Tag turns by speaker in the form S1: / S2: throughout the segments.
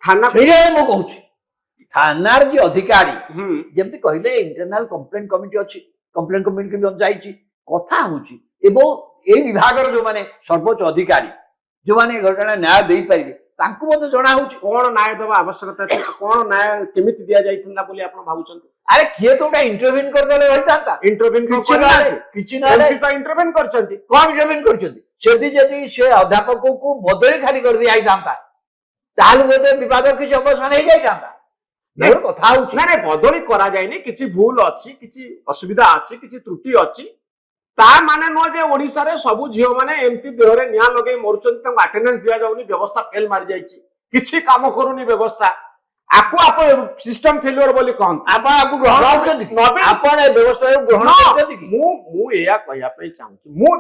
S1: थाना
S2: मु कहूँ थानार जी अधिकारी जमी कहले इंटरनल कंप्लेंट कमिटी अच्छी कंप्लेंट कमिटी जाइए कथा हूँ विभाग जो माने सर्वोच्च अधिकारी जो माने घटना न्याय दे पारे जना हूँ
S1: कौन न्याय देवा आवश्यकता कौन न्याय केमी दि जाइला बोली आप भावुंट
S2: अरे किए तो इंटरव्यून करदेले होता इंटरव्यून
S1: इंटरव्यून करछंती
S2: कौन इंटरव्यून करछंती सेदी जदी से अध्यापक को बदली खाली कर दिया जाता ताल बोधे विवाद किसी अवसान हो जाता कथा
S1: ना बदली करा जायनी किछि भूल अछि किछि असुविधा अछि किछि त्रुटि अछि ता माने न जे ओडिसा रे सब झियो माने एमती देहरे निया लगे मरचंती तंग अटेंडेंस दिया जाउनी व्यवस्था फेल मार जायछि किछि काम करूनी व्यवस्था आपको आप सिस्टम फेलियर बोली कहन
S2: आप आपको ग्रहण करछंती आपण ए व्यवस्था को ग्रहण करछंती
S1: मु एया कहया पे चाहूची मु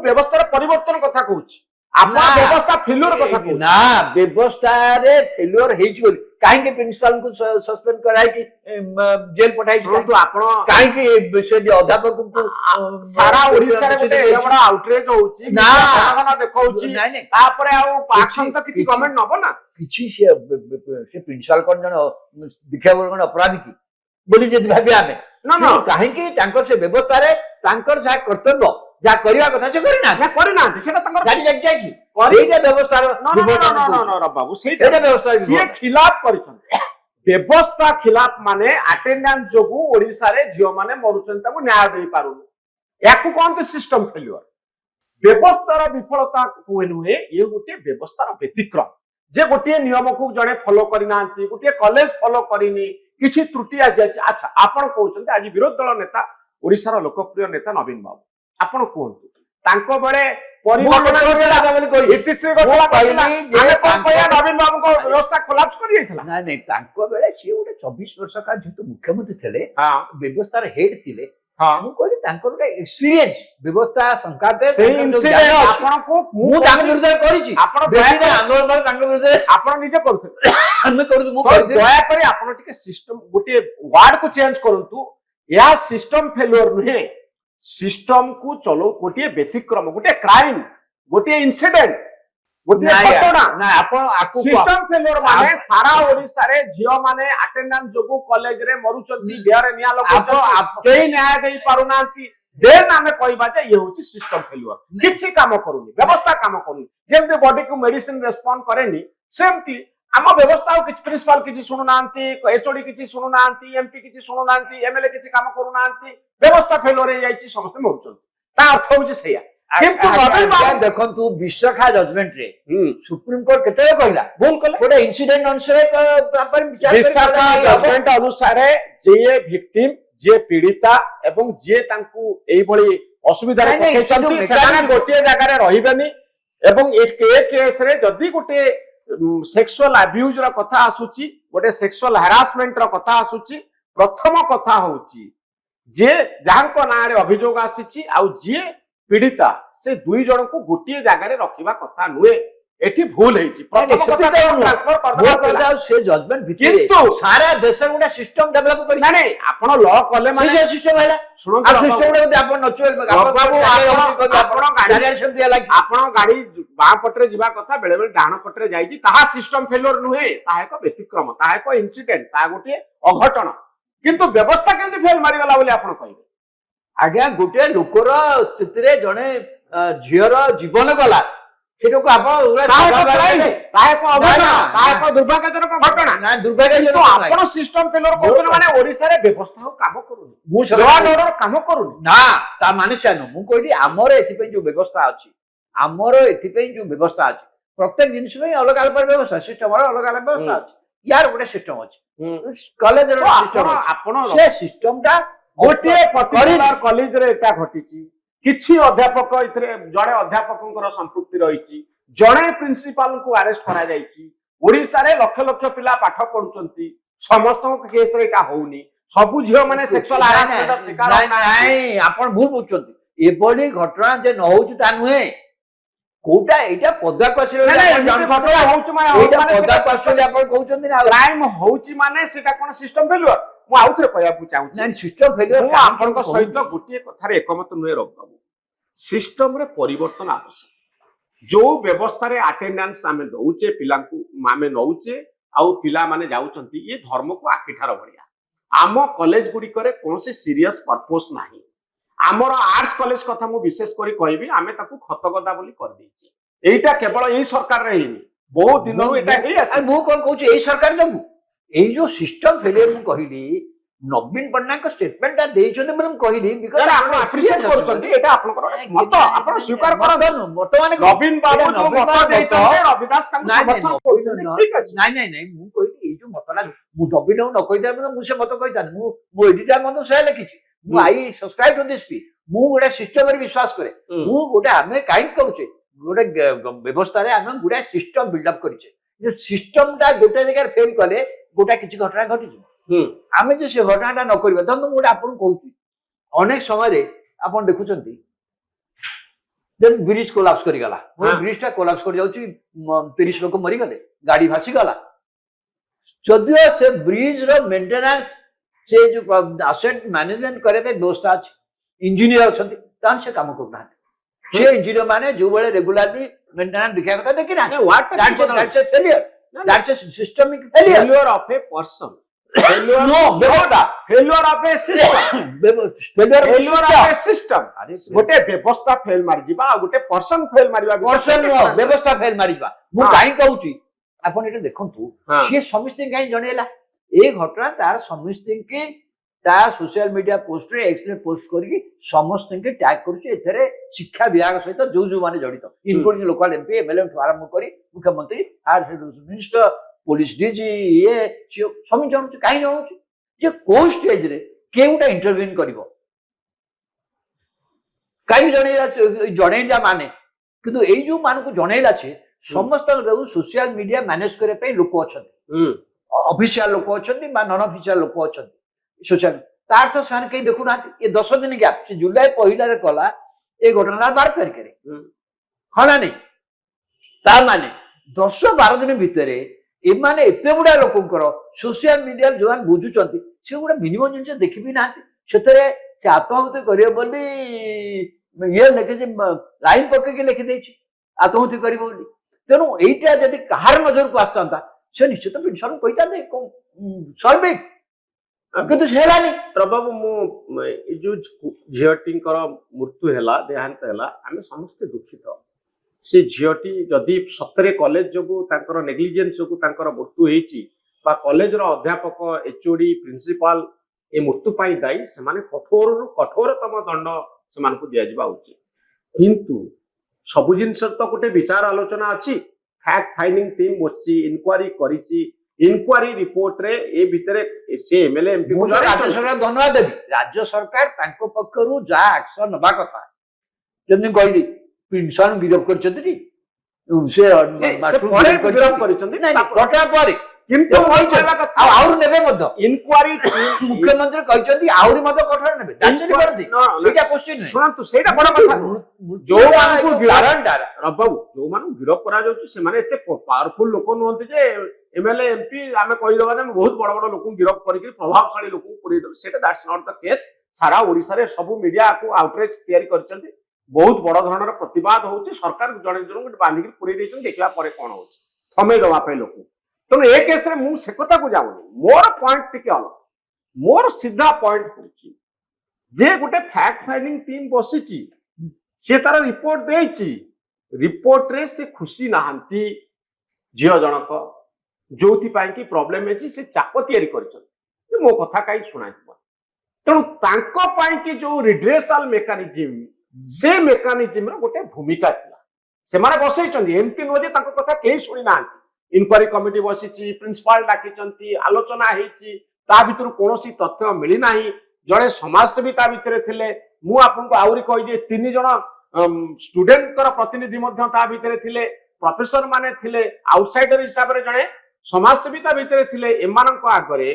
S1: व्यवस्था रे परिवर्तन कथा कहूची आप व्यवस्था फेलियर कथा कहूची
S2: ना व्यवस्था रे फेलियर हेछि बोली काहे के प्रिंसिपल को सस्पेंड कराई कि जेल पठाई
S1: परंतु आपण
S2: काहे के से अध्यापक को
S1: सारा ओडिसा रे गोटे बड़ा आउटरीच होउची
S2: ना
S1: ना देखौची तापरे आ एक्शन तो किछि गवर्नमेंट नबो ना
S2: किछि से प्रिंसिपल कोन जन देखा बोल अपराधी की बोली जे भाबी आमे
S1: ना ना
S2: काहे के तांकर से व्यवस्था रे तांकर जा कर्तव्य जा करिया कथा से
S1: करना सेटा तांकर
S2: गाड़ी लग जाय की सेटा व्यवस्था
S1: ना बाबू सेटा
S2: व्यवस्था
S1: से खिलाफ करिछन व्यवस्था खिलाफ माने अटेंडेंस जोगु ओडिसा रे जियो माने मरुचन ताको न्याय देई पारुन याकु कोन सिस्टम फेलियर व्यवस्थार विफलता कोइ नुहे ये गोटे व्यवस्थार व्यतिक्रम जे गोटे नियम को जड़े फॉलो करिनांती गोटे कॉलेज फॉलो करिनी किछि त्रुटि आ जाय अच्छा आपण कहउछन आज विरोध दल नेता ओडिसा रो लोकप्रिय नेता नवीन बाबू आपण कहंतु तांको बळे परिवर्तन करला बोली कहि इतिश्री गठला कहली जे कोया नवीन बाबू को व्यवस्था कोलैप्स कर जायथला
S2: ना नहीं तांको बेले से गोटे 24 वर्ष का जेतु मुख्यमंत्री थिले व्यवस्थार हेड थिले मु कहली तांको गोटे एक्सपीरियंस व्यवस्था संकाते
S1: से इंसिडेंट आपण को
S2: मु तांको विरुद्ध करिछि आपण बेसी आंदोलन पर तांको विरुद्ध
S1: आपण निजे करथि
S2: हम करू मु कहि
S1: दया करी आपण टिके सिस्टम गोटे वर्ड को चेंज करंतु या सिस्टम फेलियर नुहे सिस्टम को चलो गोटे व्यतिक्रम गोटे क्राइम गोटे इंसिडेंट गोटे घटना
S2: ना आपण आकु
S1: सिस्टम फेलियर माने सारा ओडिसा रे झियो माने अटेंडेंस जोगु कॉलेज रे मरुचंती देहरे निया लोक केही न्याय देई पारुनांती देन आमे कहबा जे ये होची सिस्टम फेलियर किछि काम करूनी व्यवस्था काम करूनी जेमते बॉडी को मेडिसिन रेस्पोंड करेनी सेमती आम व्यवस्था किछि प्रिंसिपल किछि सुनुनांती एचओडी किछि सुनुनांती एमपी किछि सुनुनांती एमएलए किछि काम करूनांती व्यवस्था फेलियर हे जाईची समस्त मरुचंती ता अर्थ होची सेया किंतु नवीन बाबू
S2: देखंतु विश्वखा जजमेंट रे सुप्रीम कोर्ट केते कहला
S1: भूल कले
S2: गोटे इंसिडेंट अनुसार पर विचार
S1: विश्वखा जजमेंट अनुसार जे विक्टिम जे पीड़िता एवं जे तांकू एई भली असुविधा रे पकेचंती सेमाने गोटे जगह रे रहिबेनी एवं ए केस रे जदी गोटे सेक्सुअल अब्यूज रा कथा आसुची गोटे सेक्सुअल हैरासमेंट रा कथा आसुची प्रथम कथा होची जे जांको ना रे अभियोग आसीची आउ जे पीड़िता से दुई जन को गोटे जगह रे रखिबा कथा नुए एठी भूल हेची प्रथम कथा ट्रांसफर करदा
S2: से जजमेंट भितर
S1: किंतु
S2: सारा देश रे गोटे सिस्टम डेवलप करी
S1: ना आपण लॉ कले माने
S2: सिस्टम हैला
S1: सुनो
S2: आ सिस्टम रे आपण नचुएल
S1: आपण गाड़ी दिया लागी आपण गाड़ी बा पटरे जिबा कथा बेले बेले डाण पटरे जाईची ताहा सिस्टम फेलियर नुहे ताहा एक व्यतिक्रम ताहा एक इंसिडेंट ता गोटे अघटन किंतु व्यवस्था केंति फेल मारी गला बोली आपण कहबे
S2: आज्ञा गोटे लोकर स्थिति जड़े झीर जीवन गला
S1: दुर्भाग्यजनक घटना दुर्भाग्य सिस्टम फेलियर करथुन माने ओडिसा रे व्यवस्था काम करूनी
S2: मु लॉ ऑर्डर काम करूनी ना ता माने सेनु मु कहली हमर एथि पे जो व्यवस्था अछि हमर एथि पे जो व्यवस्था अछि प्रत्येक जिनिस में अलग अलग व्यवस्था सिस्टम अलग अलग व्यवस्था अछि यार गोटे सिस्टम अछि कॉलेज रो सिस्टम
S1: आपण
S2: से सिस्टम टा
S1: गोटे पर्टिकुलर कॉलेज रे एटा घटिची किछि अध्यापक इथरे जड़े अध्यापकंकर संपृक्ति रहिची जड़े प्रिंसिपल को अरेस्ट करा जाईची ओडिसा रे लक्ष लक्ष पिला पाठ पढुचंती समस्त केस रे एटा होउनी सबु झियो माने सेक्सुअल हरासमेंट शिकार
S2: नाही आपण भूल बुझचंती एबडी घटना जे न होउची ता नुहे कोटा एटा पदा क्वेश्चन
S1: घटना होउची माने
S2: एटा पदा क्वेश्चन आपण कहउचंती ना
S1: क्राइम होउची माने सेटा कोन सिस्टम फेलियर मु आउथरे कहया चाहूची
S2: नाही सिस्टम फेलियर
S1: आपन सहित गोटे कथारे एकमत नुहे रखबाबू सिस्टम रे परिवर्तन आवश्यक जो व्यवस्था रे अटेंडेंस आमे दउचे पिला को आमे नउचे ଆଉ ପିଲାମାନେ ଯାଉଛନ୍ତି ଇଏ ଧର୍ମକୁ ଆଖିଠାର ଭଳିଆ। ଆମ କଲେଜ ଗୁଡିକରେ କୌଣସି ସିରିୟସ୍ ପର୍ପୋଜ ନାହିଁ। ଆମର ଆର୍ଟ୍ସ କଲେଜ କଥା ମୁଁ ବିଶେଷ କରି କହିବି, ଆମେ ତାକୁ ଖତଗଦା ବୋଲି କରିଦେଇଛି। এইটা কেবল এই সরকারে ହେଇନି, বহু দিনରୁ এটা ହେଇ
S2: ଆରେ
S1: আছে।
S2: ମୁଁ କଣ କହୁଛି ଏଇ ସରକାର ଯୋଗୁ ଏଇ ଯୋଉ ସିଷ୍ଟମ ଫେଲିୟର ମୁଁ କହିଲି ନବୀନ ପଟ୍ଟନାୟକ ଷ୍ଟେଟମେଣ୍ଟ ଟା ଦେଇଛନ୍ତି ବୋଲି ମୁଁ କହିଲି because
S1: ଆପଣ appreciate କରୁଛନ୍ତି, ଏଇଟା ଆପଣଙ୍କର ମତ, ଆପଣ ସ୍ୱୀକାର କରନ୍ତୁ।
S2: ବର୍ତ୍ତମାନ
S1: ନବୀନ ବାବୁ ଯୋଉ ମତ ଦେଇଛନ୍ତି ରବିଦାସ ତାଙ୍କୁ ସମର୍ଥନ କରୁଛନ୍ତି, ଠିକ ଅଛି।
S2: ନାଇଁ ନାଇଁ ନାଇଁ ମୁଁ କହିଲି ଏଇ ଯୋଉ ମତଟା ମୁଁ ନବୀନକୁ ନ କହିଥାନ୍ତି ମୁଁ ସେ ମତ କହିଥାନ୍ତି। ମୁଁ ଏଡିଟର ମଧ୍ୟ ସେ ଲେଖିଛି, ମୁଁ I subscribe to this speech. ମୁଁ ଗୋଟେ ସିଷ୍ଟମରେ ବିଶ୍ୱାସ କରେ। ମୁଁ ଗୋଟେ ଆମେ କାହିଁକି କରୁଛେ ଗୋଟେ ବ୍ୟବସ୍ଥାରେ ଆମେ ଗୋଟେ ସିଷ୍ଟମ ବିଲ୍ଡଅପ୍ କରିଛେ। ଯେ ସିଷ୍ଟମଟା ଗୋଟେ ଜାଗାରେ ଫେଲ କଲେ ଗୋଟେ କିଛି ଘଟଣା ଘଟିଯିବ। ଆମେ ଯେ ସେ ଘଟଣାଟା ନ କରିବା, ଧରନ୍ତୁ ମୁଁ ଗୋଟେ ଆପଣଙ୍କୁ କହୁଛି ଅନେକ ସମୟରେ ଆପଣ ଦେଖୁଛନ୍ତି ଯେନ୍ ବ୍ରିଜ କୋଲାପ୍ସ କରିଗଲା, ବ୍ରିଜଟା କୋଲାପ୍ସ କରି ଯାଉଛି, 30 ଲୋକ ମରିଗଲେ, ଗାଡି ଭାସିଗଲା। ଯଦିଓ ସେ ବ୍ରିଜର ମେଣ୍ଟେନାନ୍ସ ସେ ଯୋଉ ଆସେଟ ମ୍ୟାନେଜମେଣ୍ଟ କରିବା ପାଇଁ ବ୍ୟବସ୍ଥା ଅଛି, ଇଞ୍ଜିନିୟର ଅଛନ୍ତି, ତାହେଲେ ସେ କାମ କରୁନାହାନ୍ତି। ସେ ଇଞ୍ଜିନିୟର ମାନେ ଯୋଉବେଳେ ରେଗୁଲାରଲି ମେଣ୍ଟେନାନ୍ସ ଦେଖିବା କଥା ଦେଖିନାହାନ୍ତି। That's a systemic failure.
S1: Failure of a person. Failure
S2: No, ବ୍ୟବସ୍ଥା।
S1: failure of a system. Failure of a system. ଗୋଟେ ବ୍ୟବସ୍ଥା ଫେଲ ମାରିଯିବା ଆଉ ଗୋଟେ ପର୍ସନ ଫେଲ ମାରିବା
S2: ବ୍ୟବସ୍ଥା ଫେଲ ମାରିବା। ମୁଁ କାହିଁକି କହୁଛି ଆପଣ ଏଇଟା ଦେଖନ୍ତୁ,
S1: ହଁ।
S2: ସିଏ ସମସ୍ତଙ୍କୁ କାହିଁ ଜଣେଇଲା ଏ ଘଟଣା, ତାର ସମସ୍ତଙ୍କୁ ତା ସୋସିଆଲ ମିଡିଆ ପୋଷ୍ଟରେ ଏକ୍ସରେ ପୋଷ୍ଟ କରିକି ସମସ୍ତଙ୍କୁ ଟ୍ୟାଗ କରୁଛି। ଏଥିରେ ଶିକ୍ଷା ବିଭାଗ ସହିତ ଯୋଉମାନେ ଜଡିତ, ଇନକ୍ଲୁଡିଂ ଲୋକାଲ ଏମପି ଏମଏଲଏ ଠୁ ଆରମ୍ଭ କରି ମୁଖ୍ୟମନ୍ତ୍ରୀ ମିନିଷ୍ଟର ପୋଲିସ ଡିଜି ଇଏ ସମୀ ଜଣୁଛି। କାହିଁ ଜଣୁଛି ଯେ କୋଉ ଷ୍ଟେଜରେ କିଏ ଗୋଟେ ଇଣ୍ଟରଭିନ କରିବ, କାହିଁକି ଜଣେଇଲା ମାନେ କିନ୍ତୁ ଏଇ ଯୋଉ ମାନଙ୍କୁ ଜଣେଇଲା ସେ ସମସ୍ତଙ୍କ ସୋସିଆଲ ମିଡିଆ ମ୍ୟାନେଜ କରିବା ପାଇଁ ଲୋକ ଅଛନ୍ତି, ଅଫିସିଆଲ ଲୋକ ଅଛନ୍ତି ବା ନନ୍ ଅଫିସିଆଲ ଲୋକ ଅଛନ୍ତି ସୋସିଆଲ। ତାର ତ ସେମାନେ କେହି ଦେଖୁନାହାନ୍ତି। ଏ 10 ଦିନ ଗ୍ୟାପ, ସେ ଜୁଲାଇ 1ରେ କଲା ଏ ଘଟଣା 12 ତାରିଖରେ, ହଁ ନା ନାଇଁ? ତା ମାନେ 10-12 ଦିନ ଭିତରେ ଏମାନେ ଏତେ ଗୁଡା ଲୋକଙ୍କର ସୋସିଆଲ ମିଡିଆରେ ଯୋଉମାନେ ବୁଝୁଛନ୍ତି ସେ ଗୋଟେ ମିନିମମ୍ ଜିନିଷ ଦେଖିବି ନାହାନ୍ତି। ସେଥିରେ ସେ ଆତ୍ମହତ୍ୟା କରିବ ବୋଲି ଇଏ ଲେଖିଛି, ଲାଇନ ପକେଇକି ଲେଖିଦେଇଛି ଆତ୍ମହତ୍ୟା କରିବ ବୋଲି। ତେଣୁ ଏଇଟା ଯଦି କାହାର ନଜରକୁ ଆସିଥାନ୍ତା ସେ ନିଶ୍ଚିତ ପିଟିସନ କହିଥାନ୍ତେ ସର୍ବିକ, କିନ୍ତୁ ସେ ହେଲାନି।
S1: ପ୍ରଭୁ ମୁଁ ଏଇ ଯୋଉ ଝିଅଟିଙ୍କର ମୃତ୍ୟୁ ହେଲା, ଦେହାନ୍ତ ହେଲା, ଆମେ ସମସ୍ତେ ଦୁଃଖିତ। ସେ ଝିଅଟି ଯଦି ସତରେ କଲେଜ ଯୋଗୁ ତାଙ୍କର ନେଗ୍ଲିଜେନ୍ସ ଯୋଗୁ ତାଙ୍କର ମୃତ୍ୟୁ ହେଇଛି ବା କଲେଜର ଅଧ୍ୟାପକ ଏଚଓଡି ପ୍ରିନ୍ସିପାଲ ଏ ମୃତ୍ୟୁ ପାଇଁ ଦାୟୀ, ସେମାନେ କଠୋରରୁ କଠୋରତମ ଦଣ୍ଡ ସେମାନଙ୍କୁ ଦିଆଯିବା ଉଚିତ। କିନ୍ତୁ ସବୁ ଜିନିଷର ତ ଗୋଟେ ବିଚାର ଆଲୋଚନା ଅଛି। ଫ୍ୟାକ୍ଟ ଫାଇଣ୍ଡିଂ ଟିମ୍ ବସିଛି, ଇନକ୍ୱାରି କରିଛି, ଇନକ୍ୱାରି ରିପୋର୍ଟରେ ଏ ଭିତରେ ସେ ଏମଏଲଏ ଏମପି
S2: ରାଜ୍ୟ ସରକାର ଧନ୍ୟବାଦ ଦେବି। ରାଜ୍ୟ ସରକାର ତାଙ୍କ ପକ୍ଷରୁ ଯାହା ଆକ୍ସନ ନେବା କଥା, ଯେମିତି କହିଲି ପିଟିସନ ଗିରଫ କରିଛନ୍ତି, ସେ
S1: କରିଛନ୍ତି
S2: ଘଟଣା ପରେ
S1: କିନ୍ତୁ
S2: ଆହୁରି ନେବେ ମଧ୍ୟ।
S1: ଇନକ୍ୱାରି
S2: ମୁଖ୍ୟମନ୍ତ୍ରୀ କହିଛନ୍ତି ଆହୁରି ମଧ୍ୟ କଠୋର ନେବେ। ସେଇଟା କୋଶ୍ଚିନ୍
S1: ଶୁଣନ୍ତୁ, ସେଇଟା ବଡ କଥା। ଯୋଉମାନଙ୍କୁ ଗିରଫ କରାଯାଉଛି ସେମାନେ ଏତେ ପାୱାରଫୁଲ ଲୋକ ନୁହନ୍ତି ଯେ ଏମଏଲଏ ଏମପି ଆମେ କହିଦେବା ଯେ ବହୁତ ବଡ ବଡ ଲୋକଙ୍କୁ ଗିରଫ କରିକି ପ୍ରଭାବଶାଳୀ ଲୋକଙ୍କୁ ପୁରେଇ ଦେବୁ। ସେଇଟା ଦ୍ୟାଟ୍ସ ନଟ୍ ଦ କେସ୍। ସାରା ଓଡିଶାରେ ସବୁ ମିଡିଆକୁ ଆଉଟରେଜ ତିଆରି କରିଛନ୍ତି, ବହୁତ ବଡ ଧରଣର ପ୍ରତିବାଦ ହଉଛି। ସରକାର ଜଣେ ଜଣଙ୍କୁ ବାନ୍ଧିକି ପୁରେଇ ଦେଇଛନ୍ତି, ଦେଖିବା ପରେ କଣ ହଉଛି, ଥମେଇ ଦେବା ପାଇଁ ଲୋକ। ତେଣୁ ଏ କେସରେ ମୁଁ ସେ କଥାକୁ ଯାଉନି, ମୋର ପଏଣ୍ଟ ଟିକେ ଅଲଗା। ମୋର ସିଧା ପଏଣ୍ଟ ହଉଛି ଯେ ଗୋଟେ ଫ୍ୟାକ୍ଟ ଫାଇଣ୍ଡିଂ ଟିମ୍ ବସିଛି, ସେ ତାର ରିପୋର୍ଟ ଦେଇଛି, ରିପୋର୍ଟରେ ସେ ଖୁସି ନାହାନ୍ତି ଝିଅ ଜଣକ, ଯୋଉଥିପାଇଁ କି ପ୍ରୋବ୍ଲେମ ହେଇଛି ସେ ଚାପ ତିଆରି କରିଛନ୍ତି ମୋ କଥା କାହିଁ ଶୁଣାଯିବ। ତେଣୁ ତାଙ୍କ ପାଇଁ କି ଯୋଉ ରିଡ୍ରେସାଲ ମେକାନିଜିମ, ସେ ମେକାନିଜିମର ଗୋଟେ ଭୂମିକା ଥିଲା, ସେମାନେ ବସେଇଛନ୍ତି। ଏମିତି ନୁହେଁ ଯେ ତାଙ୍କ କଥା କେହି ଶୁଣି ନାହାନ୍ତି। ଇନକ୍ୱାରି କମିଟି ବସିଛି, ପ୍ରିନ୍ସିପାଲ ଡାକିଛନ୍ତି, ଆଲୋଚନା ହେଇଛି, ତା ଭିତରୁ କୌଣସି ତଥ୍ୟ ମିଳିନାହିଁ। ଜଣେ ସମାଜସେବୀ ତା ଭିତରେ ଥିଲେ। ମୁଁ ଆପଣଙ୍କୁ ଆହୁରି କହିଦିଏ 3 ଜଣ ଷ୍ଟୁଡେଣ୍ଟଙ୍କର ପ୍ରତିନିଧି ମଧ୍ୟ ତା ଭିତରେ ଥିଲେ, ପ୍ରଫେସର ମାନେ ଥିଲେ, ଆଉଟସାଇଡର ହିସାବରେ ଜଣେ ସମାଜସେବୀ ତା ଭିତରେ ଥିଲେ। ଏମାନଙ୍କ ଆଗରେ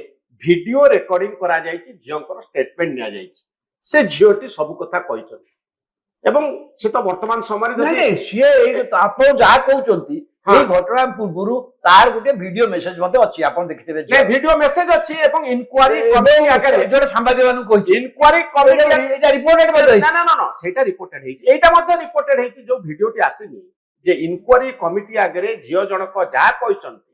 S1: ଭିଡିଓ ରେକର୍ଡିଂ କରାଯାଇଛି, ଝିଅଙ୍କର ଷ୍ଟେଟମେଣ୍ଟ ନିଆଯାଇଛି। ସେ ଝିଅଟି ସବୁ କଥା କହିଛନ୍ତି ଏବଂ ସେ ତ ବର୍ତ୍ତମାନ ସମୟରେ
S2: ସିଏ ଆପଣ ଯାହା କହୁଛନ୍ତି এই ঘটনা পূর্বରୁ তার ଗୋଟେ ভিডিও মেসেজ মতে ଅଛି, ଆପଣ ଦେଖିଥିବେ।
S1: ভিডিও মেসেজ ଅଛି এবং ইনকোয়ারি কমিটি আগে
S2: জোরে সাংবাদিকମାନଙ୍କୁ କହିଛି,
S1: ইনকোয়ারি কমিটি
S2: এটা রিপোর্টেড মতে
S1: না না না না সেটা রিপোর্টেড ହେଇଛି। এইটা ମଧ୍ୟ রিপোর্টেড ହେଇଛି। ଯୋଉ ଭିଡିଓଟି ଆସିନି ଯେ ଇନକ୍ୱାରି କମିଟି ଆଗରେ ଝିଅ ଜଣକ ଯାହା କହିଛନ୍ତି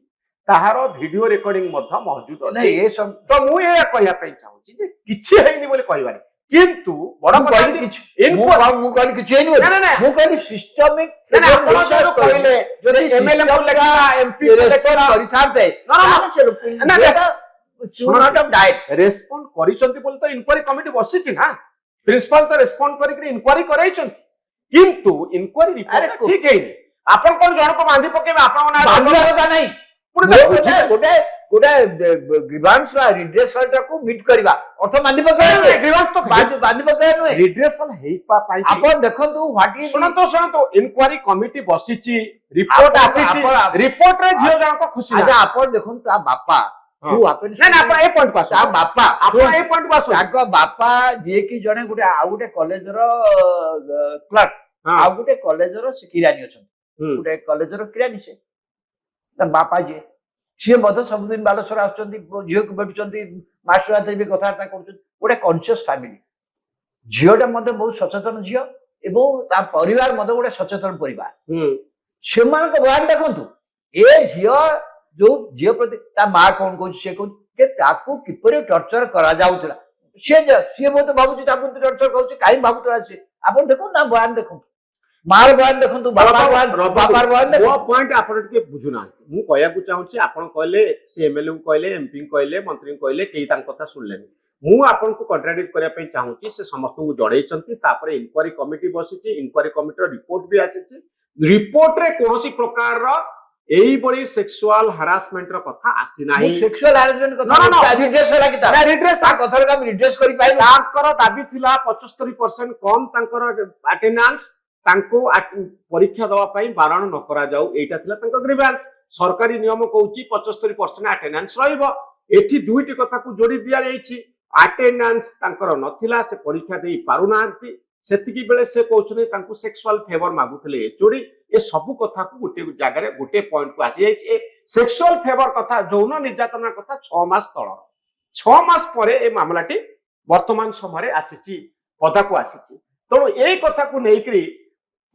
S1: ତାହାର ଭିଡିଓ ରେକର୍ଡିଂ ମଧ୍ୟ ମହଜୁଦ ଅଛି।
S2: ନାଇଁ ଏ ସବୁ
S1: ତ ମୁଁ ଏହା କହିବା ପାଇଁ ଚାହୁଁଛି ଯେ କିଛି ହେଇନି ବୋଲି କହିବାନି, କିନ୍ତୁ ବଡ
S2: ମୁଁ
S1: କଥା
S2: କହିଲି
S1: ଯେ
S2: କିଛି
S1: inquire-
S2: ମୁଁ କହିଲି କିଛି ହେଇନି ବୋଲି।
S1: ନା, ନା, ନା।
S2: ମୁଁ କହିଲି ସିଷ୍ଟମିକ
S1: ନା, ଆପଣ ଯୋଉ କହିଲେ ଯଦି MLA କୁ ଲେଖିଲା, MP କୁ ଲେଖିଲା,
S2: କରିଥାନ୍ତେ
S1: ନା, ନା,
S2: ତାହେଲେ ସେ
S1: ନା,
S2: ନା
S1: ରେସ୍ପଣ୍ଡ କରିଛନ୍ତି ବୋଲି ତ ଇନକ୍ୱାରି କମିଟି ବସିଛି ନା, ପ୍ରିନ୍ସିପାଲ ତ ରେସ୍ପଣ୍ଡ କରିକି ଇନକ୍ୱାରି କରାଇଛନ୍ତି, କିନ୍ତୁ ଇନକ୍ୱାରି
S2: ଆରେ
S1: ରିପୋର୍ଟ ଠିକ ହେଇନି। ଆପଣ କଣ ଜଣକୁ ବାନ୍ଧି ପକେଇବେ ଆପଣଙ୍କ ନାଁ
S2: ବାନ୍ଧିବା କଥା ନାହିଁ।
S1: ପୁଣି
S2: ଗୋଟେ
S1: ବୁଝିଲେ?
S2: ଗୋଟେ ଗୋଟେ ଗ୍ରିଭାନ୍ସ ବା ରିଡ୍ରେସଲଟାକୁ ମିଟ୍ କରିବା ଅର୍ଥ ବାନ୍ଧି
S1: ନା,
S2: ପକେଇବା
S1: ନା,
S2: ନୁହେଁ।
S1: grievance ତ
S2: ବାନ୍ଧି ପକେଇବା ନୁହେଁ।
S1: ରିଡ୍ରେସଲ ହେଇପା ପାଇଁ
S2: ଆପଣ ଦେଖନ୍ତୁ ହ୍ୱାଟ ଇଜ
S1: ଶୁଣନ୍ତୁ ଇନକ୍ୱାରି କମିଟି ବସିଛି, ରିପୋର୍ଟ ଆସିଛି, ରିପୋର୍ଟରେ ଝିଅ ଜଣକ ଖୁସି
S2: ଆଚ୍ଛା
S1: ନାହାନ୍ତି।
S2: ଆପଣ ଦେଖନ୍ତୁ ତା ବାପା
S1: ହଁ।
S2: who happens
S1: ନା,
S2: to
S1: ନା,
S2: be-
S1: ଆପଣ ଏ ପଏଣ୍ଟକୁ
S2: ତା
S1: ଆସନ୍ତୁ।
S2: ବାପା
S1: ଆପଣ ଏ ପଏଣ୍ଟକୁ ଆସନ୍ତୁ।
S2: ତାଙ୍କ ବାପା ଯିଏକି ଜଣେ ଗୋଟେ ଆଉ ଗୋଟେ କଲେଜର କ୍ଲର୍କ,
S1: ହଁ।
S2: ଆଉ ଗୋଟେ କଲେଜର ସେ କିରାନୀ ଅଛନ୍ତି,
S1: ହୁଁ।
S2: ଗୋଟେ କଲେଜର କିରାନୀ ସେ ତା ବାପା ଯିଏ ସିଏ ମଧ୍ୟ ସବୁଦିନ ବାଲେଶ୍ୱର ଆସୁଛନ୍ତି, ଝିଅକୁ ଭେଟୁଛନ୍ତି, ମାଷ୍ଟର ହାତରେ ବି କଥାବାର୍ତ୍ତା କରୁଛନ୍ତି। ଗୋଟେ କନସିୟସ ଫ୍ୟାମିଲି, ଝିଅଟା ମଧ୍ୟ ବହୁତ ସଚେତନ ଝିଅ ଏବଂ ତା ପରିବାର ମଧ୍ୟ ଗୋଟେ ସଚେତନ ପରିବାର।
S1: ହୁଁ।
S2: ସେମାନଙ୍କ ବୟାନ ଦେଖନ୍ତୁ, ଏ ଝିଅ ଯୋଉ ଝିଅ ପ୍ରତି ତା ମା କଣ କହୁଛି, ସେ କହୁଛି ଯେ ତାକୁ କିପରି ଟର୍ଚର କରାଯାଉଥିଲା। ସିଏ ବୋଧେ ଭାବୁଛି ତାକୁ ଟର୍ଚର କରୁଛି, କାହିଁ ଭାବୁଥିଲା ସିଏ। ଆପଣ ଦେଖନ୍ତୁ ତା ବୟାନ ଦେଖନ୍ତୁ, ମାର ବୟାନ ଦେଖନ୍ତୁ, ବାପାର ବୟାନ
S1: ମୋ
S2: ଦେଖନ୍ତୁ।
S1: ପଏଣ୍ଟ ଆପଣ ଟିକେ ବୁଝୁନାହାନ୍ତି। ମୁଁ କହିବାକୁ ଚାହୁଁଛି, ଆପଣ କହିଲେ ସେ MLA କୁ କହିଲେ, MP କୁ କହିଲେ, ମନ୍ତ୍ରୀଙ୍କୁ କହିଲେ, କେହି ତାଙ୍କ କଥା ଶୁଣିଲେନି। ମୁଁ ଆପଣଙ୍କୁ କଣ୍ଟ୍ରାଡିକ୍ଟ କରିବା ପାଇଁ ଚାହୁଁଛି, ସେ ସମସ୍ତଙ୍କୁ ଜଣେଇଛନ୍ତି, ତାପରେ ଇନକ୍ୱାରି କମିଟି ବସିଛି, ଇନକ୍ୱାରି କମିଟିର ରିପୋର୍ଟ ବି ଆସିଛି। ରିପୋର୍ଟରେ କୌଣସି ପ୍ରକାରର ଏଇଭଳି ସେକ୍ସୁଆଲ ହାରାସମେଣ୍ଟର କଥା ଆସିନାହିଁ।
S2: ସେକ୍ସୁଆଲ ହାରାସମେଣ୍ଟ କଥା
S1: ନା, ନା,
S2: ରିଡ୍ରେସ ହେଲା କି
S1: ନା, redress
S2: ତା କଥାରେ ଆମେ ରିଡ୍ରେସ କରିପାରିବୁ।
S1: ତାଙ୍କର ଦାବି ଥିଲା 75% କମ ତାଙ୍କର ଆଟେଣ୍ଡାନ୍ସ, ତାଙ୍କୁ ପରୀକ୍ଷା ଦେବା ପାଇଁ ବାରଣ ନ କରାଯାଉ, ଏଇଟା ଥିଲା ତାଙ୍କ ଗ୍ରିଭାନ୍ସ। ସରକାରୀ ନିୟମ କହୁଛି 75% ଆଟେଣ୍ଡାନ୍ସ ରହିବ। ଏଠି ଦୁଇଟି କଥାକୁ ଯୋଡି ଦିଆଯାଇଛି। ଆଟେଣ୍ଡାନ୍ସ ତାଙ୍କର ନଥିଲା, ସେ ପରୀକ୍ଷା ଦେଇ ପାରୁନାହାନ୍ତି, ସେତିକି ବେଳେ ସେ କହୁଛନ୍ତି ତାଙ୍କୁ ସେକ୍ସୁଆଲ ଫେଭର ମାଗୁଥିଲେ HOD। ଏ ସବୁ କଥାକୁ ଗୋଟେ ଜାଗାରେ ଗୋଟେ ପଏଣ୍ଟକୁ ଆସିଯାଇଛି। ଏ ସେକ୍ସୁଆଲ ଫେଭର କଥା, ଯୌନ ନିର୍ଯାତନା କଥା 6 ମାସ ତଳର। 6 ମାସ ପରେ ଏ ମାମଲାଟି ବର୍ତ୍ତମାନ ସମୟରେ ଆସିଛି, ପଦାକୁ ଆସିଛି। ତେଣୁ ଏଇ କଥାକୁ ନେଇକରି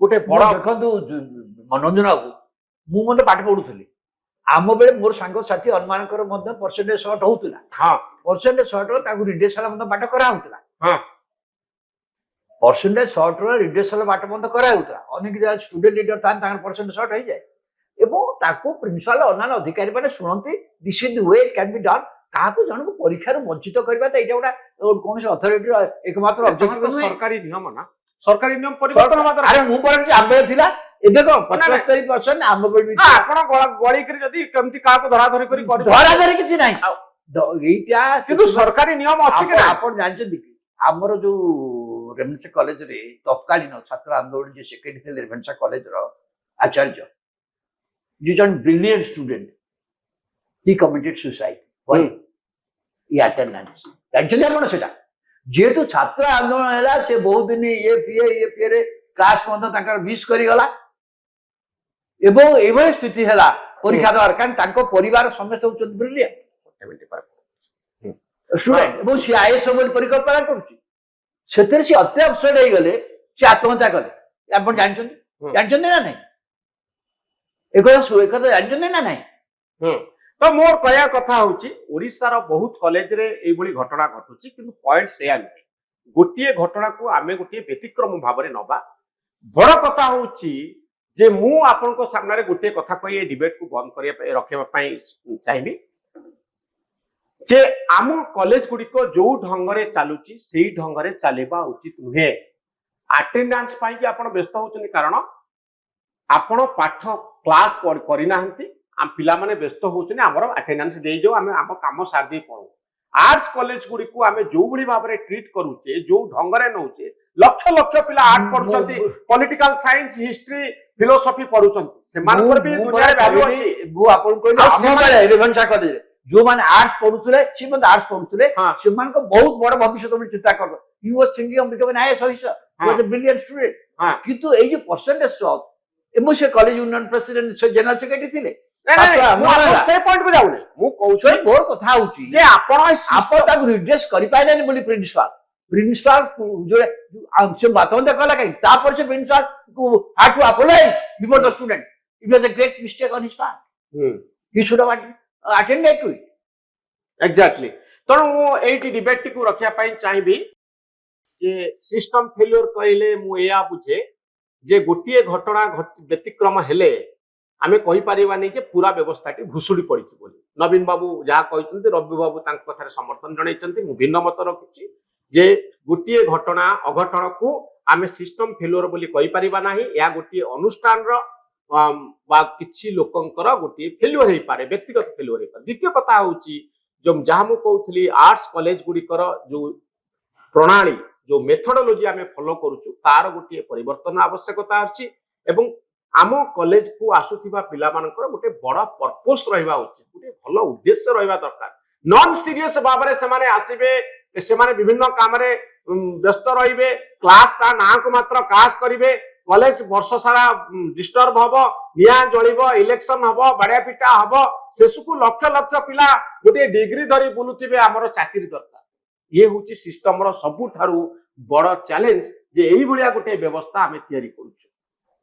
S1: ଗୋଟେ ବଡ
S2: ଦେଖନ୍ତୁ ମନୋରଞ୍ଜନ ବାବୁ, ମୁଁ ମଧ୍ୟ ପାଠ ପଢୁଥିଲି, ଆମ ବେଳେ ମୋର ସାଙ୍ଗସାଥି ଅନ୍ୟମାନଙ୍କର ମଧ୍ୟ ପରସେଣ୍ଟେଜ ସର୍ଟ ହଉଥିଲା।
S1: ହଁ
S2: ପରସେଣ୍ଟେଜ ସର୍ଟର ତାକୁ ରିଡ୍ରେସଲ ମଧ୍ୟ ପାଠ କରାହଉଥିଲା।
S1: ହଁ
S2: ପରସେଣ୍ଟେଜ ସର୍ଟର ରିଡ୍ରେସଲ ପାଠ ମଧ୍ୟ କରାହେଉଥିଲା। ଅନେକ ଷ୍ଟୁଡେଣ୍ଟ ଲିଡର ଥାନ୍ତି, ତାଙ୍କର ପରସେଣ୍ଟେଜ ସର୍ଟ ହେଇଯାଏ ଏବଂ ତାକୁ ପ୍ରିନ୍ସିପାଲ ଅନ୍ୟାନ୍ୟ ଅଧିକାରୀ ମାନେ ଶୁଣନ୍ତି, this is the we eat can be Don. କାହାକୁ ଜଣକୁ ପରୀକ୍ଷାରୁ ବଞ୍ଚିତ କରିବା ତ ଏଇଟା ଗୋଟେ କୌଣସି ଅଥରିଟିର ଏକମାତ୍ର ଅବଜେକ୍ଟିଭ ନୁହେଁ।
S1: ସରକାରୀ ନିୟମ ନା, ସରକାରୀ ନିୟମ ପରିବର୍ତ୍ତନ ହବା ଦରକାର।
S2: ଆରେ ମୁଁ ପଢିଛି, ଆମ ବେଳେ ଥିଲା, ଏବେ କଣ 75% ଆମ ବେଳେ ବି
S1: ନା, ଆପଣ ଗଳିକିରି ଯଦି କେମିତି କାହାକୁ ଧରାଧରି କରି
S2: ଧରାଧରି କିଛି ନାହିଁ। ଏଇଟା
S1: କିନ୍ତୁ ସରକାରୀ ନିୟମ ଅଛି କି ନା?
S2: ଆପଣ ଜାଣିଛନ୍ତି କି ଆମର ଯୋଉ ରେଭେନ୍ସା କଲେଜରେ ତତ୍କାଳୀନ ଛାତ୍ର ଆନ୍ଦୋଳନ ଯିଏ ସେକ୍ରେଟାରୀ ଥିଲେ ରେଭେନ୍ସା କଲେଜର ଆଚାର୍ଯ୍ୟ, ଯିଏ ଜଣେ brilliant student, Hi committed suicide for attendance. ଜାଣିଛନ୍ତି ଆପଣ ସେଟା? ଯେହେତୁ ଛାତ୍ର ଆନ୍ଦୋଳନ ହେଲା, ସେ ବହୁତ ଦିନ ଇଏ କ୍ଲାସ ମଧ୍ୟ ତାଙ୍କର ମିସ୍ କରିଗଲା ଏବଂ ଏଭଳି ସ୍ଥିତି ହେଲା ପରୀକ୍ଷା ଦେବାର, କାରଣ ତାଙ୍କ ପରିବାର ସମସ୍ତେ ହଉଛନ୍ତି ବ୍ରିଲିଏଣ୍ଟ ଷ୍ଟୁଡେଣ୍ଟ ଏବଂ ସେ IAS ବୋଲି ପରିକଳ୍ପନା କରୁଛି। ସେଥିରେ ସେ ଅତି ଅପସେଟ ହେଇଗଲେ, ସେ ଆତ୍ମହତ୍ୟା କଲେ। ଆପଣ ଜାଣିଛନ୍ତି ନା ନାଇଁ? ଏକଥା ଜାଣିଛନ୍ତି ନା ନାଇଁ?
S1: ତ ମୋର କହିବା କଥା ହଉଛି, ଓଡିଶାର ବହୁତ କଲେଜରେ ଏଇଭଳି ଘଟଣା ଘଟୁଛି, କିନ୍ତୁ ପଏଣ୍ଟ ସେୟା ନୁହେଁ। ଗୋଟିଏ ଘଟଣାକୁ ଆମେ ଗୋଟିଏ ବ୍ୟତିକ୍ରମ ଭାବରେ ନବା। ବଡ କଥା ହଉଛି ଯେ ମୁଁ ଆପଣଙ୍କ ସାମ୍ନାରେ ଗୋଟିଏ କଥା କହି ଏ ଡିବେଟକୁ ବନ୍ଦ କରିବା ପାଇଁ ରଖିବା ପାଇଁ ଚାହିଁବି ଯେ ଆମ କଲେଜ ଗୁଡିକ ଯୋଉ ଢଙ୍ଗରେ ଚାଲୁଛି ସେଇ ଢଙ୍ଗରେ ଚାଲିବା ଉଚିତ ନୁହେଁ। ଆଟେଣ୍ଡାନ୍ସ ପାଇଁ କି ଆପଣ ବ୍ୟସ୍ତ ହଉଛନ୍ତି, କାରଣ ଆପଣ ପାଠ କ୍ଲାସ କରିନାହାନ୍ତି, ପିଲାମାନେ ବ୍ୟସ୍ତ ହଉଛନ୍ତି ଆମର ଆଟେଣ୍ଡାନ୍ସ ଦେଇଯାଉ, ଆମେ ଆମ କାମ ସାରିଦେଇ ପଳଉ। ଆର୍ଟ୍ସ କଲେଜ ଗୁଡିକୁ ଆମେ ଯୋଉଭଳି ଭାବରେ ଟ୍ରିଟ୍ କରୁଛେ, ଯୋଉ ଢଙ୍ଗରେ ନଉଛେ, ଲକ୍ଷ ଲକ୍ଷ ପିଲା ଆର୍ଟ ପଢୁଛନ୍ତି, ପଲିଟିକାଲ ସାଇନ୍ସ, ହିଷ୍ଟ୍ରି, ଫିଲୋସଫି ପଢୁଛନ୍ତି, ସେମାନଙ୍କର ବି ଦୁନିଆରେ ଭ୍ୟାଲୁ ଅଛି।
S2: ମୁଁ ଆପଣଙ୍କୁ କହିଲି, ଆମ ବେଳେ ରେଭେନ୍ସା କଲେଜରେ ଯୋଉମାନେ ଆର୍ଟ୍ସ ପଢୁଥିଲେ, ସେମାନେ ଆର୍ଟ୍ସ ପଢୁଥିଲେ, ସେମାନଙ୍କ ବହୁତ ବଡ ଭବିଷ୍ୟତ ବୋଲି ଚିନ୍ତା କର। You was thinking of becoming IAS officer, you was a brilliant student. କିନ୍ତୁ ଏଇ ଯୋଉ ପରସେଣ୍ଟେଜ ସର୍ଟ, ଏବଂ ସେ କଲେଜ ୟୁନିୟନ ପ୍ରେସିଡେଣ୍ଟ, ସେ ଜେନେରାଲ ସେକ୍ରେଟାରୀ ଥିଲେ।
S1: ସେ ପଏଣ୍ଟକୁ ଯାଉନି, ମୁଁ କହୁଛି
S2: ମୋର କଥା ହଉଛି
S1: ଯେ ଆପଣ
S2: ତାକୁ ରିଡ୍ରେସ କରିପାରିଲେନି ବୋଲି ପ୍ରିନ୍ସିପାଲ ସେ ଆତ୍ମହତ୍ୟା କଲା କାହିଁକି? ତାପରେ ସେ principal had to apologize before the student. It was a great mistake on his part. He should have attended to it.
S1: Exactly तेणु मु एटी डिबेट टी को रखिया पई चाहिबी जे सिस्टम फेल्योर कहले मु एया बुझे जे गोटिए घटना व्यतिक्रम हेले आमे कहि परिबानी जे पूरा व्यवस्था टी भुसुडी पड़िछि बोली नवीन बाबू जहा कहइछन्ते रवि बाबू तांक कथारे समर्थन जणाइछन्ते मु भिन्न मत रखिछि जे गोटिए घटना अघटन को आमे सिस्टम फेल्योर बोली कहि परिबा नाही या गोटिए अनुष्ठान रो बा किछि लोकंकर गोटिए फेल्योर हेइ पारे व्यक्तिगत फेल्योर हेइ पारे द्वितीय कथा होछि जो जहाँ मु कहूली आर्ट्स कॉलेज गुड़िकर जो प्रणाली जो मेथडोलोजी आम फॉलो करूछु तार गोटे परिवर्तन आवश्यकता अछि एवं आम कॉलेज को आसुथिबा पिला मानकर गोटे बड़ पर्पस रहिबा उचित गोटे भलो उद्देश्य रहिबा दरकार नॉन सीरियस भाबरे से माने आसीबे से माने विभिन्न काम रे व्यस्त रहिबे क्लास ता ना को मात्र कास करिवे कॉलेज वर्ष सारा डिस्टर्ब हबो निया जळिबो इलेक्शन हबो बाडिया पिटा हबो सेसुकु लक्ष लक्ष पिला गोटे डिग्री धरी बुलुथिबे हमर चाकरी दरकार ये होची सिस्टम रो सबु थारु बड़ चैलेंज जे एई भलिया गोटे व्यवस्था आमे तयारी करूछु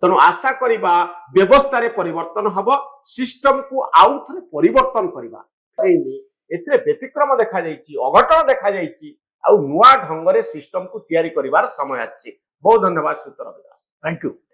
S1: तनो आशा करिबा व्यवस्था रे परिवर्तन हबो सिस्टम को आउ थरे परिवर्तन करिबा एनी एथरे व्यतिक्रम देखा जाईची अघटन देखा जाईची आ नुआ ढंग रे सिस्टम को तयारी करिवार समय आछि बहुत धन्यवाद सूत्र
S2: Thank you.